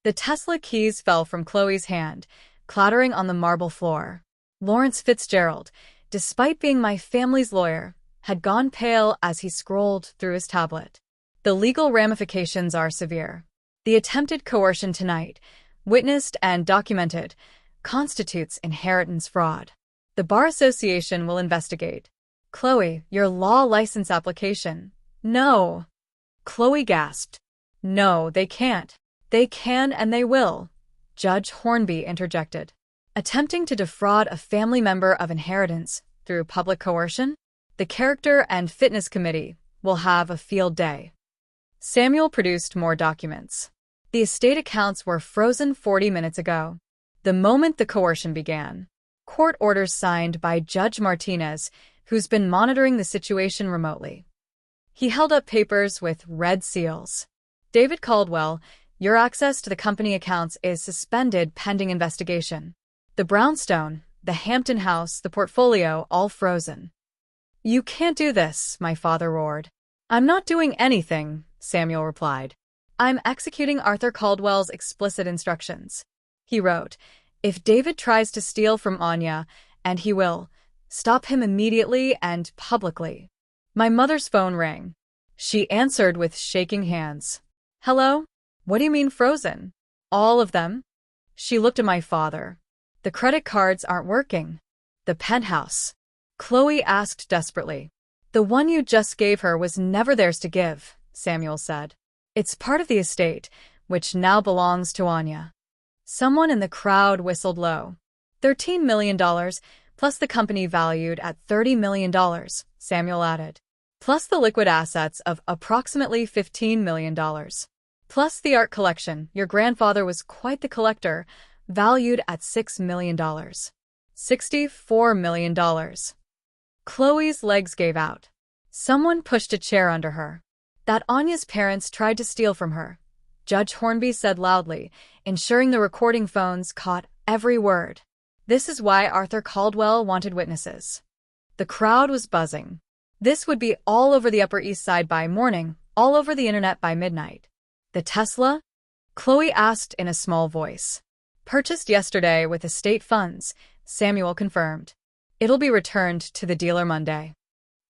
The Tesla keys fell from Chloe's hand, clattering on the marble floor. Lawrence Fitzgerald, despite being my family's lawyer, had gone pale as he scrolled through his tablet. The legal ramifications are severe. The attempted coercion tonight, witnessed and documented, constitutes inheritance fraud. The Bar Association will investigate. Chloe, your law license application. No. Chloe gasped. No, they can't. They can and they will, Judge Hornby interjected. Attempting to defraud a family member of inheritance through public coercion? The Character and Fitness Committee will have a field day. Samuel produced more documents. The estate accounts were frozen 40 minutes ago, the moment the coercion began. Court orders signed by Judge Martinez, who's been monitoring the situation remotely. He held up papers with red seals. David Caldwell, your access to the company accounts is suspended pending investigation. The brownstone, the Hampton house, the portfolio, all frozen. You can't do this, my father roared. I'm not doing anything, Samuel replied. I'm executing Arthur Caldwell's explicit instructions. He wrote, if David tries to steal from Anya, and he will, stop him immediately and publicly. My mother's phone rang. She answered with shaking hands. Hello? What do you mean frozen? All of them? She looked at my father. The credit cards aren't working. The penthouse. Chloe asked desperately. The one you just gave her was never theirs to give, Samuel said. It's part of the estate, which now belongs to Anya. Someone in the crowd whistled low. $13 million, plus the company valued at $30 million, Samuel added. Plus the liquid assets of approximately $15 million. Plus the art collection, your grandfather was quite the collector, valued at $6 million. $64 million. Chloe's legs gave out. Someone pushed a chair under her. That Anya's parents tried to steal from her, Judge Hornby said loudly, ensuring the recording phones caught every word. This is why Arthur Caldwell wanted witnesses. The crowd was buzzing. This would be all over the Upper East Side by morning, all over the internet by midnight. The Tesla? Chloe asked in a small voice. Purchased yesterday with estate funds, Samuel confirmed. It'll be returned to the dealer Monday.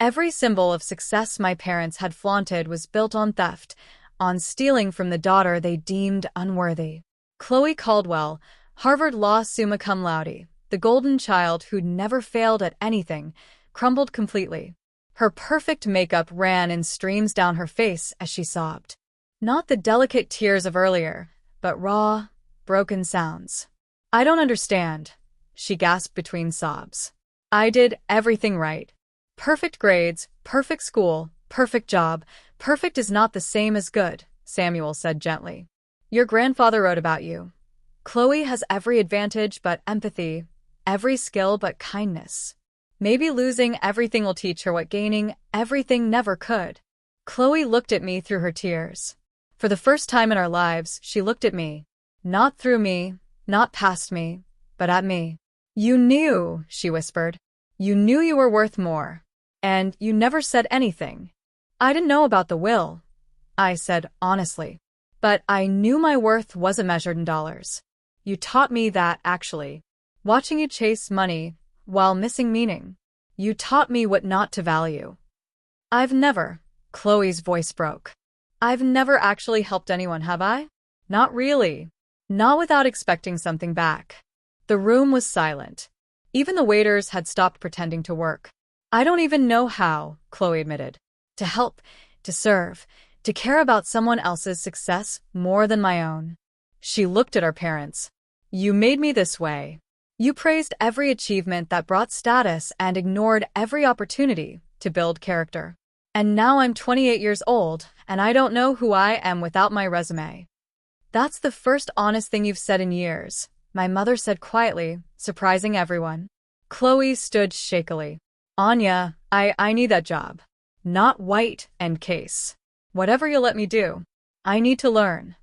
Every symbol of success my parents had flaunted was built on theft, on stealing from the daughter they deemed unworthy. Chloe Caldwell, Harvard Law summa cum laude, the golden child who'd never failed at anything, crumbled completely. Her perfect makeup ran in streams down her face as she sobbed. Not the delicate tears of earlier, but raw, broken sounds. I don't understand, she gasped between sobs. I did everything right. Perfect grades, perfect school, perfect job. Perfect is not the same as good, Samuel said gently. Your grandfather wrote about you. Chloe has every advantage but empathy, every skill but kindness. Maybe losing everything will teach her what gaining everything never could. Chloe looked at me through her tears. For the first time in our lives, she looked at me. Not through me, not past me, but at me. You knew, she whispered. You knew you were worth more. And you never said anything. I didn't know about the will, I said honestly. But I knew my worth wasn't measured in dollars. You taught me that, actually. Watching you chase money while missing meaning. You taught me what not to value. I've never, Chloe's voice broke. I've never actually helped anyone, have I? Not really. Not without expecting something back. The room was silent. Even the waiters had stopped pretending to work. I don't even know how, Chloe admitted. To help, to serve, to care about someone else's success more than my own. She looked at our parents. You made me this way. You praised every achievement that brought status and ignored every opportunity to build character. And now I'm 28 years old, and I don't know who I am without my resume. That's the first honest thing you've said in years, my mother said quietly, surprising everyone. Chloe stood shakily. Anya, I need that job. Not white and case. Whatever you'll let me do. I need to learn.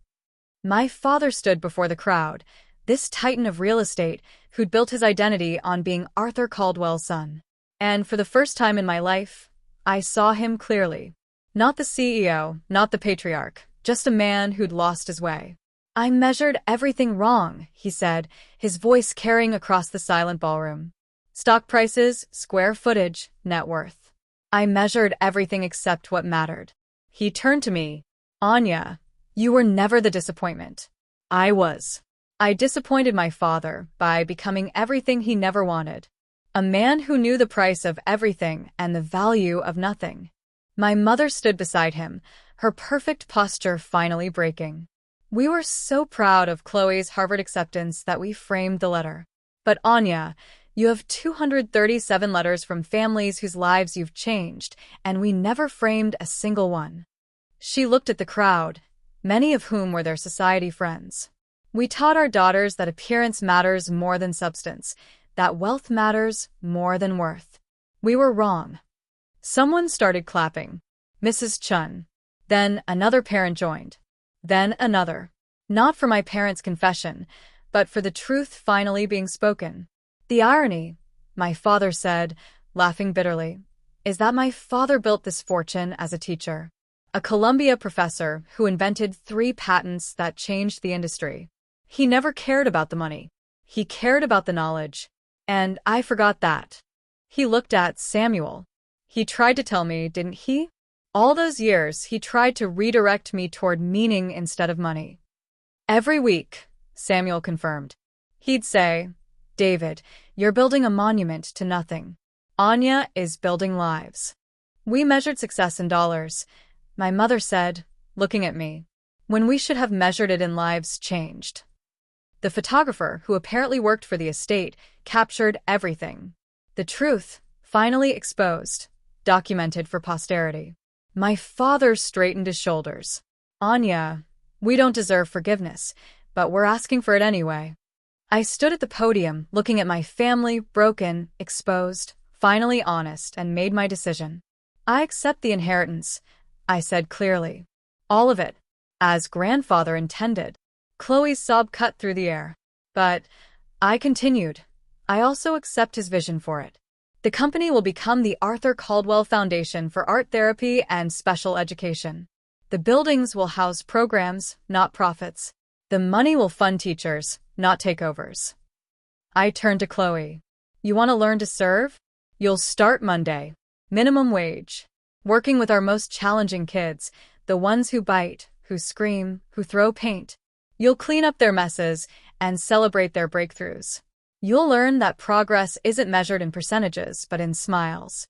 My father stood before the crowd, this titan of real estate who'd built his identity on being Arthur Caldwell's son. And for the first time in my life, I saw him clearly. Not the CEO, not the patriarch, just a man who'd lost his way. I measured everything wrong, he said, his voice carrying across the silent ballroom. Stock prices, square footage, net worth. I measured everything except what mattered. He turned to me. Anya, you were never the disappointment. I was. I disappointed my father by becoming everything he never wanted. A man who knew the price of everything and the value of nothing. My mother stood beside him, her perfect posture finally breaking. We were so proud of Chloe's Harvard acceptance that we framed the letter. But Anya, you have 237 letters from families whose lives you've changed, and we never framed a single one. She looked at the crowd, many of whom were their society friends. We taught our daughters that appearance matters more than substance, that wealth matters more than worth. We were wrong. Someone started clapping. Mrs. Chun. Then another parent joined. Then another. Not for my parents' confession, but for the truth finally being spoken. The irony, my father said, laughing bitterly, is that my father built this fortune as a teacher. A Columbia professor who invented 3 patents that changed the industry. He never cared about the money. He cared about the knowledge. And I forgot that. He looked at Samuel. He tried to tell me, didn't he? All those years, he tried to redirect me toward meaning instead of money. Every week, Samuel confirmed. He'd say, David, you're building a monument to nothing. Anya is building lives. We measured success in dollars, my mother said, looking at me, when we should have measured it in lives changed. The photographer, who apparently worked for the estate, captured everything. The truth, finally exposed, documented for posterity. My father straightened his shoulders. Anya, we don't deserve forgiveness, but we're asking for it anyway. I stood at the podium, looking at my family, broken, exposed, finally honest, and made my decision. I accept the inheritance, I said clearly. All of it, as grandfather intended. Chloe's sob cut through the air. But, I continued, I also accept his vision for it. The company will become the Arthur Caldwell Foundation for Art Therapy and Special Education. The buildings will house programs, not profits. The money will fund teachers, not takeovers. I turned to Chloe. You want to learn to serve? You'll start Monday. Minimum wage. Working with our most challenging kids, the ones who bite, who scream, who throw paint. You'll clean up their messes and celebrate their breakthroughs. You'll learn that progress isn't measured in percentages, but in smiles.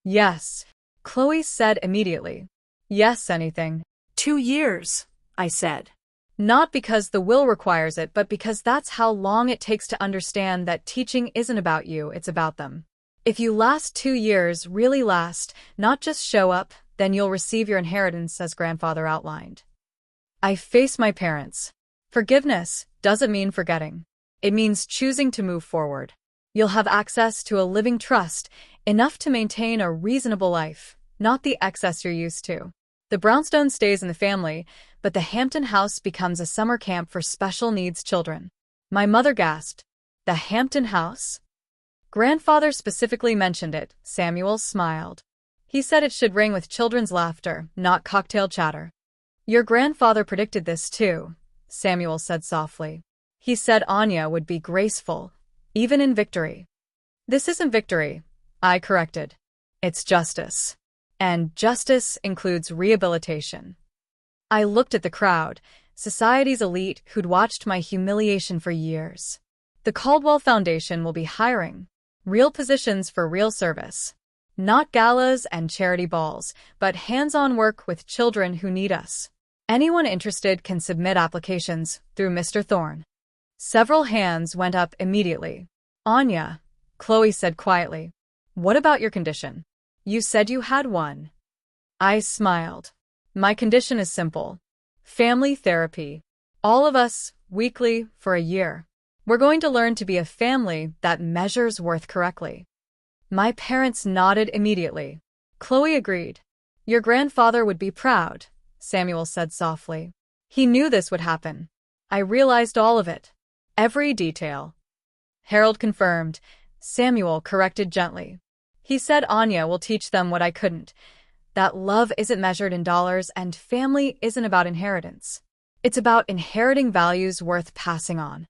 Yes, Chloe said immediately. Yes, anything. 2 years, I said. Not because the will requires it, but because that's how long it takes to understand that teaching isn't about you, it's about them. If you last 2 years, really last, not just show up, then you'll receive your inheritance as grandfather outlined. I face my parents. Forgiveness doesn't mean forgetting. It means choosing to move forward. You'll have access to a living trust, enough to maintain a reasonable life, not the excess you're used to. The brownstone stays in the family, but the Hampton house becomes a summer camp for special needs children. My mother gasped. The Hampton house? Grandfather specifically mentioned it, Samuel smiled. He said it should ring with children's laughter, not cocktail chatter. Your grandfather predicted this too, Samuel said softly. He said Anya would be graceful, even in victory. This isn't victory, I corrected. It's justice. And justice includes rehabilitation. I looked at the crowd, society's elite who'd watched my humiliation for years. The Caldwell Foundation will be hiring real positions for real service. Not galas and charity balls, but hands-on work with children who need us. Anyone interested can submit applications through Mr. Thorne. Several hands went up immediately. Anya, Chloe said quietly, what about your condition? You said you had one. I smiled. My condition is simple. Family therapy. All of us, weekly, for a year. We're going to learn to be a family that measures worth correctly. My parents nodded immediately. Chloe agreed. Your grandfather would be proud, Samuel said softly. He knew this would happen. I realized all of it. Every detail. Harold confirmed. Samuel corrected gently. He said Anya will teach them what I couldn't. That love isn't measured in dollars and family isn't about inheritance. It's about inheriting values worth passing on.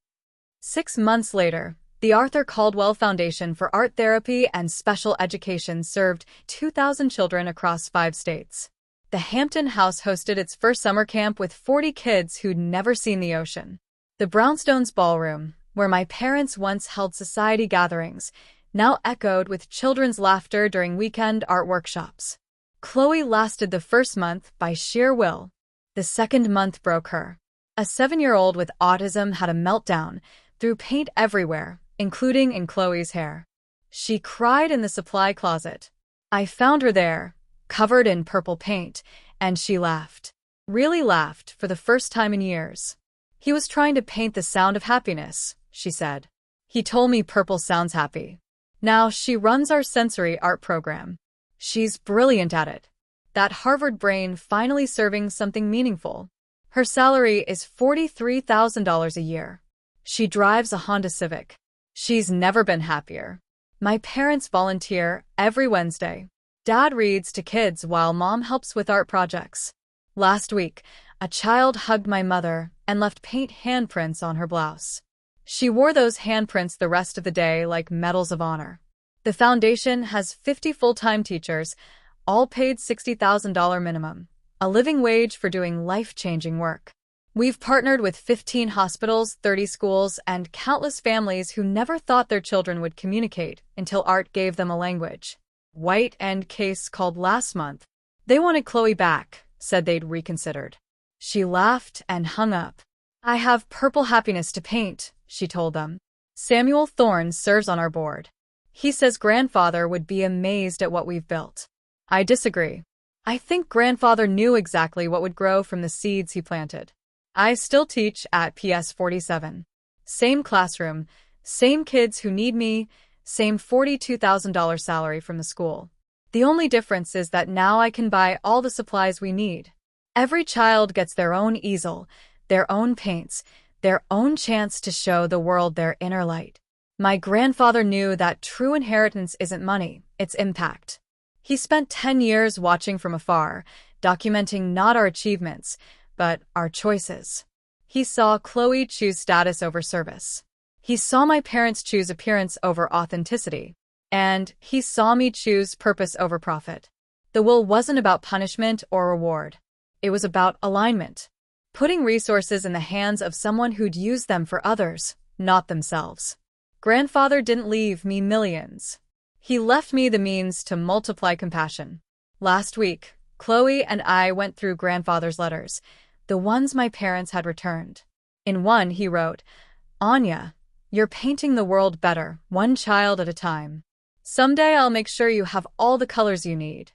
6 months later, the Arthur Caldwell Foundation for Art Therapy and Special Education served 2,000 children across 5 states. The Hampton house hosted its first summer camp with 40 kids who'd never seen the ocean. The Brownstones Ballroom, where my parents once held society gatherings, now echoed with children's laughter during weekend art workshops. Chloe lasted the first month by sheer will. The second month broke her. A 7-year-old with autism had a meltdown, threw paint everywhere, including in Chloe's hair. She cried in the supply closet. I found her there, covered in purple paint, and she laughed. Really laughed for the first time in years. He was trying to paint the sound of happiness, she said. He told me purple sounds happy. Now she runs our sensory art program. She's brilliant at it. That Harvard brain finally serving something meaningful. Her salary is $43,000 a year. She drives a Honda Civic. She's never been happier. My parents volunteer every Wednesday. Dad reads to kids while Mom helps with art projects. Last week, a child hugged my mother and left paint handprints on her blouse. She wore those handprints the rest of the day like medals of honor. The foundation has 50 full-time teachers, all paid $60,000 minimum, a living wage for doing life-changing work. We've partnered with 15 hospitals, 30 schools, and countless families who never thought their children would communicate until art gave them a language. White and case called last month. They wanted Chloe back, said they'd reconsidered. She laughed and hung up. I have purple happiness to paint, she told them. Samuel Thorne serves on our board. He says grandfather would be amazed at what we've built. I disagree. I think grandfather knew exactly what would grow from the seeds he planted. I still teach at PS 47. Same classroom, same kids who need me, same $42,000 salary from the school. The only difference is that now I can buy all the supplies we need. Every child gets their own easel, their own paints, their own chance to show the world their inner light. My grandfather knew that true inheritance isn't money, it's impact. He spent 10 years watching from afar, documenting not our achievements, but our choices. He saw Chloe choose status over service. He saw my parents choose appearance over authenticity. And he saw me choose purpose over profit. The will wasn't about punishment or reward. It was about alignment. Putting resources in the hands of someone who'd use them for others, not themselves. Grandfather didn't leave me millions. He left me the means to multiply compassion. Last week, Chloe and I went through grandfather's letters, the ones my parents had returned. In one, he wrote, Anya, you're painting the world better, one child at a time. Someday I'll make sure you have all the colors you need.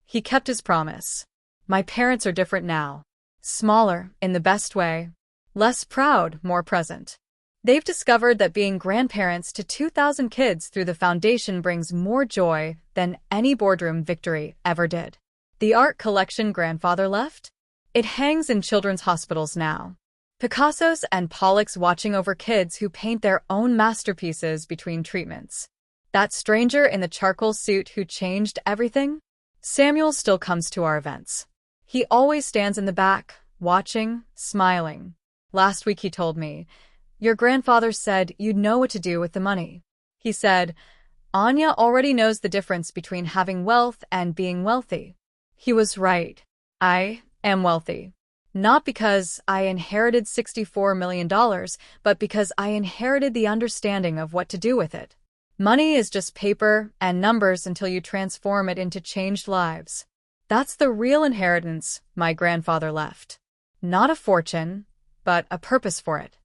He kept his promise. My parents are different now. Smaller, in the best way. Less proud, more present. They've discovered that being grandparents to 2,000 kids through the foundation brings more joy than any boardroom victory ever did. The art collection grandfather left? It hangs in children's hospitals now. Picasso's and Pollock's watching over kids who paint their own masterpieces between treatments. That stranger in the charcoal suit who changed everything? Samuel still comes to our events. He always stands in the back, watching, smiling. Last week he told me, your grandfather said you'd know what to do with the money. He said, Anya already knows the difference between having wealth and being wealthy. He was right. I am wealthy. Not because I inherited $64 million, but because I inherited the understanding of what to do with it. Money is just paper and numbers until you transform it into changed lives. That's the real inheritance my grandfather left. Not a fortune, but a purpose for it.